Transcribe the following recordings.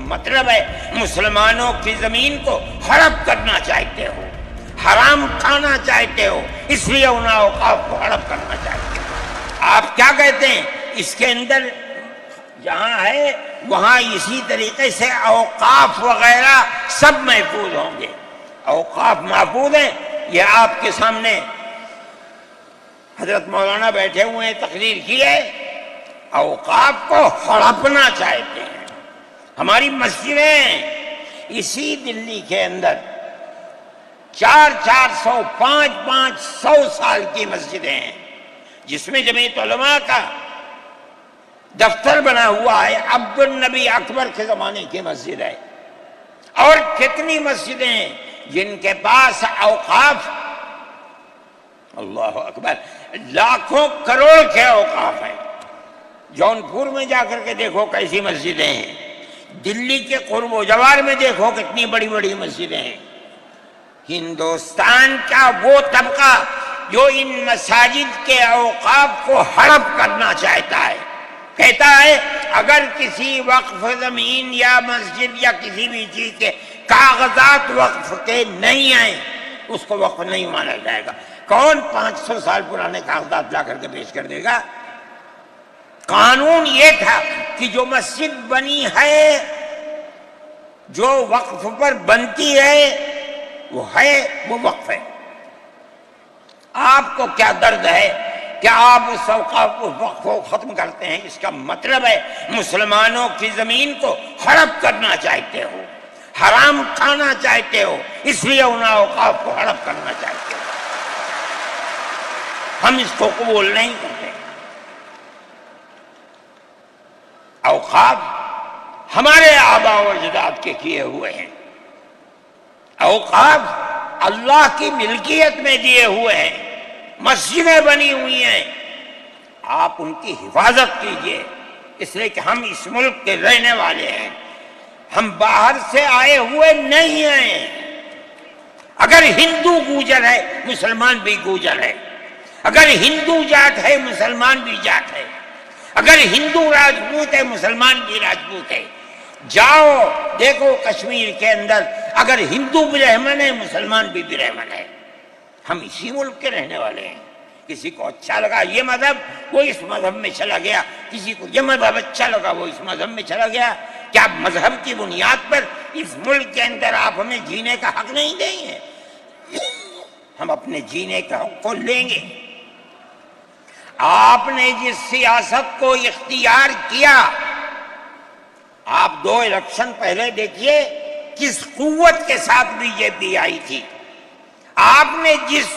مطلب ہے مسلمانوں کی زمین کو ہڑپ کرنا چاہتے ہو، حرام کھانا چاہتے ہو، اس لیے ان اوقاف کو ہڑپ کرنا چاہتے ہو۔ آپ کیا کہتے ہیں؟ اس کے اندر جہاں ہے وہاں اسی طریقے سے اوقاف وغیرہ سب محفوظ ہوں گے۔ اوقاف محفوظ ہیں، یہ آپ کے سامنے حضرت مولانا بیٹھے ہوئے ہیں، تقریر کی ہے۔ اوقاف کو ہڑپنا چاہتے ہیں۔ ہماری مسجدیں اسی دلی کے اندر 400 500 سال کی مسجدیں ہیں، جس میں جمعیت علماء کا دفتر بنا ہوا ہے، عبد النبی اکبر کے زمانے کی مسجد ہے۔ اور کتنی مسجدیں ہیں جن کے پاس اوقاف، اللہ اکبر، لاکھوں کروڑ کے اوقاف ہیں۔ جونپور میں جا کر کے دیکھو کیسی مسجدیں ہیں، دلی کے قرب و جوار میں دیکھو کتنی بڑی بڑی مسجدیں ہیں۔ ہندوستان کا وہ طبقہ جو ان مساجد کے اوقاف کو ہڑپ کرنا چاہتا ہے، کہتا ہے اگر کسی وقف زمین یا مسجد یا کسی بھی چیز کے کاغذات وقف کے نہیں آئیں اس کو وقف نہیں مانا جائے گا۔ کون 500 سال پرانے کاغذات لا کر کے پیش کر دے گا؟ قانون یہ تھا کہ جو مسجد بنی ہے، جو وقف پر بنتی ہے وہ وقف ہے۔ آپ کو کیا درد ہے کہ آپ اس وقف کو ختم کرتے ہیں؟ اس کا مطلب ہے مسلمانوں کی زمین کو ہڑپ کرنا چاہتے ہو، حرام کھانا چاہتے ہو، اس لیے ان اوقاف کو ہڑپ کرنا چاہتے ہو۔ ہم اس کو قبول نہیں کرتے۔ اوقاف ہمارے آباء و اجداد کے کیے ہوئے ہیں، اوقاف اللہ کی ملکیت میں دیے ہوئے ہیں، مسجدیں بنی ہوئی ہیں، آپ ان کی حفاظت کیجئے، اس لیے کہ ہم اس ملک کے رہنے والے ہیں، ہم باہر سے آئے ہوئے نہیں ہیں۔ اگر ہندو گوجر ہے مسلمان بھی گوجر ہے، اگر ہندو جات ہے مسلمان بھی جات ہے، اگر ہندو راجپوت ہے مسلمان بھی راجپوت ہے۔ جاؤ دیکھو کشمیر کے اندر، اگر ہندو برہمن ہے مسلمان بھی برہمن ہے۔ ہم اسی ملک کے رہنے والے ہیں۔ کسی کو اچھا لگا یہ مذہب وہ اس مذہب میں چلا گیا، کسی کو یہ مذہب اچھا لگا وہ اس مذہب میں چلا گیا۔ کیا مذہب کی بنیاد پر اس ملک کے اندر آپ ہمیں جینے کا حق نہیں دیں گے؟ ہم اپنے جینے کا حق کو لیں گے۔ آپ نے جس سیاست کو اختیار کیا، آپ 2 الیکشن پہلے دیکھیے کس قوت کے ساتھ بی جے پی آئی تھی۔ آپ نے جس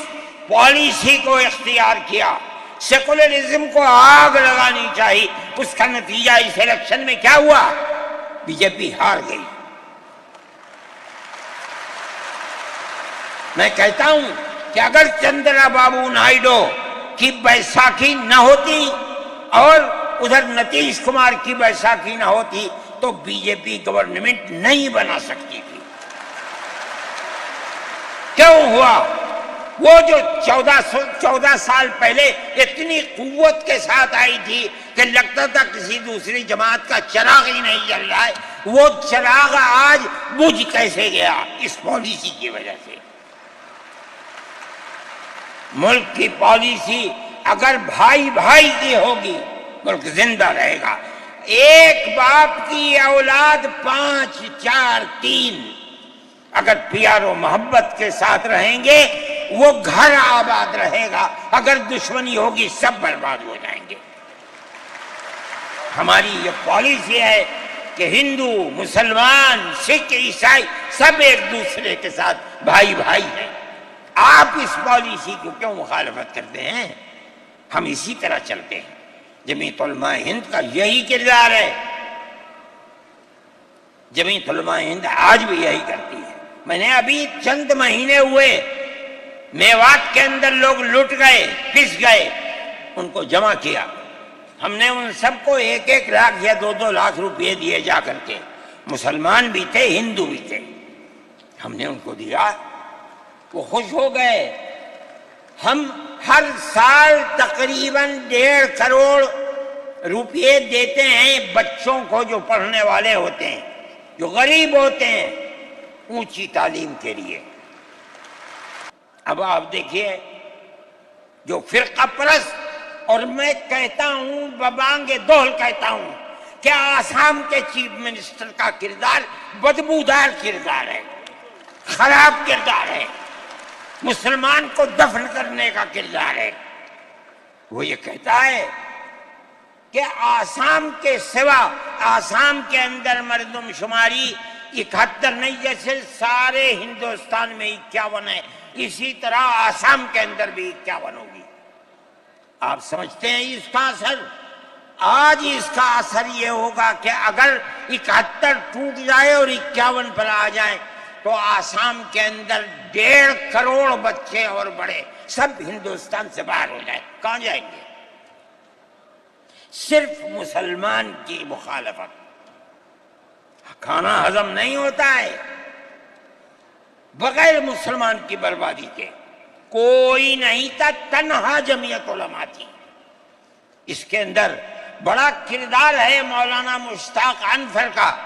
پالیسی کو اختیار کیا، سیکولرزم کو آگ لگانی چاہیے، اس کا نتیجہ اس الیکشن میں کیا ہوا؟ بی جے پی ہار گئی۔ میں کہتا ہوں کہ اگر چندرا بابو نائیڈو کی بیساکھی نہ ہوتی اور ادھر نتیش کمار کی بیساکھی نہ ہوتی تو بی جے پی گورنمنٹ نہیں بنا سکتی تھی۔ کیوں ہوا؟ وہ جو 14 سال پہلے اتنی قوت کے ساتھ آئی تھی کہ لگتا تھا کسی دوسری جماعت کا چراغ ہی نہیں جل رہا ہے، وہ چراغ آج بجھ کیسے گیا؟ اس پالیسی کی وجہ سے۔ ملک کی پالیسی اگر بھائی بھائی کی ہوگی ملک زندہ رہے گا۔ ایک باپ کی اولاد 5 4 3 اگر پیار و محبت کے ساتھ رہیں گے وہ گھر آباد رہے گا، اگر دشمنی ہوگی سب برباد ہو جائیں گے۔ ہماری یہ پالیسی ہے کہ ہندو مسلمان سکھ عیسائی سب ایک دوسرے کے ساتھ بھائی بھائی ہیں۔ آپ اس پالیسی کو کیوں مخالفت کرتے ہیں؟ ہم اسی طرح چلتے ہیں۔ جمعیت علماء ہند کا یہی کردار ہے، جمعیت علماء ہند آج بھی یہی کرتی ہے۔ میں نے ابھی چند مہینے ہوئے میوات کے اندر لوگ لٹ گئے، پس گئے، ان کو جمع کیا۔ ہم نے ان سب کو 1 لاکھ یا 2 لاکھ روپئے دیے جا کر کے، مسلمان بھی تھے ہندو بھی تھے، ہم نے ان کو دیا، وہ خوش ہو گئے۔ ہم ہر سال تقریباً 1.5 کروڑ روپئے دیتے ہیں بچوں کو جو پڑھنے والے ہوتے ہیں، جو غریب ہوتے ہیں اونچی تعلیم کے لیے۔ اب آپ دیکھیے جو فرقہ پرست، اور میں کہتا ہوں ببانگ دہل کہتا ہوں کہ آسام کے چیف منسٹر کا کردار بدبودار کردار ہے، خراب کردار ہے، مسلمان کو دفن کرنے کا کردار ہے۔ وہ یہ کہتا ہے کہ آسام کے سوا آسام کے اندر مردم شماری 71 نہیں، جیسے سارے ہندوستان میں 51 ہے، اسی طرح آسام کے اندر بھی 51 ہوگی۔ آپ سمجھتے ہیں اس کا اثر؟ آج اس کا اثر یہ ہوگا کہ اگر 71 ٹوٹ جائے اور 51 پر آ جائیں تو آسام کے اندر 1.5 کروڑ بچے اور بڑے سب ہندوستان سے باہر ہو جائیں۔ کہاں جائیں گے؟ صرف مسلمان کی مخالفت، کھانا ہضم نہیں ہوتا ہے بغیر مسلمان کی بربادی کے۔ کوئی نہیں تھا، تنہا جمعیت علماء تھی۔ اس کے اندر بڑا کردار ہے مولانا مشتاق انور کا،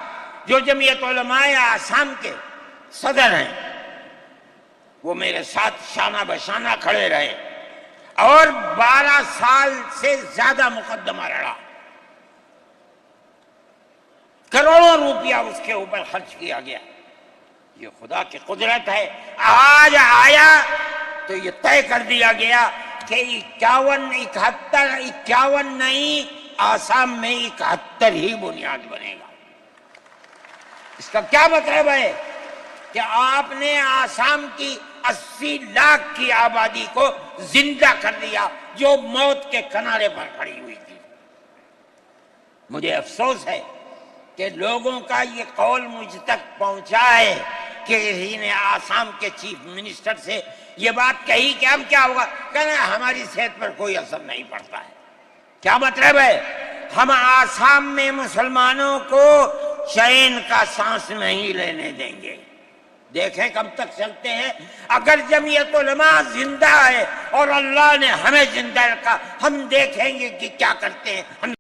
جو جمعیت علماء آسام کے صدر ہیں۔ وہ میرے ساتھ شانہ بشانہ کھڑے رہے اور 12 سال سے زیادہ مقدمہ لڑا، کروڑوں روپیہ اس کے اوپر خرچ کیا گیا۔ یہ خدا کی قدرت ہے۔ آج آیا تو یہ طے کر دیا گیا کہ 51 نہیں، آسام میں 71 ہی بنیاد بنے گا۔ اس کا کیا مطلب ہے کہ آپ نے آسام کی 80 لاکھ کی آبادی کو زندہ کر دیا جو موت کے کنارے پر کھڑی ہوئی تھی۔ مجھے افسوس ہے کہ لوگوں کا یہ قول مجھ تک پہنچا ہے کہ کسی نے آسام کے چیف منسٹر سے یہ بات کہی کہ اب کیا ہوگا، کہنا ہماری صحت پر کوئی اثر نہیں پڑتا ہے۔ کیا مطلب ہے؟ ہم آسام میں مسلمانوں کو چین کا سانس نہیں لینے دیں گے۔ دیکھیں کب تک چلتے ہیں۔ اگر جمعیت علماء زندہ ہے اور اللہ نے ہمیں زندہ رکھا، ہم دیکھیں گے کہ کیا کرتے ہیں۔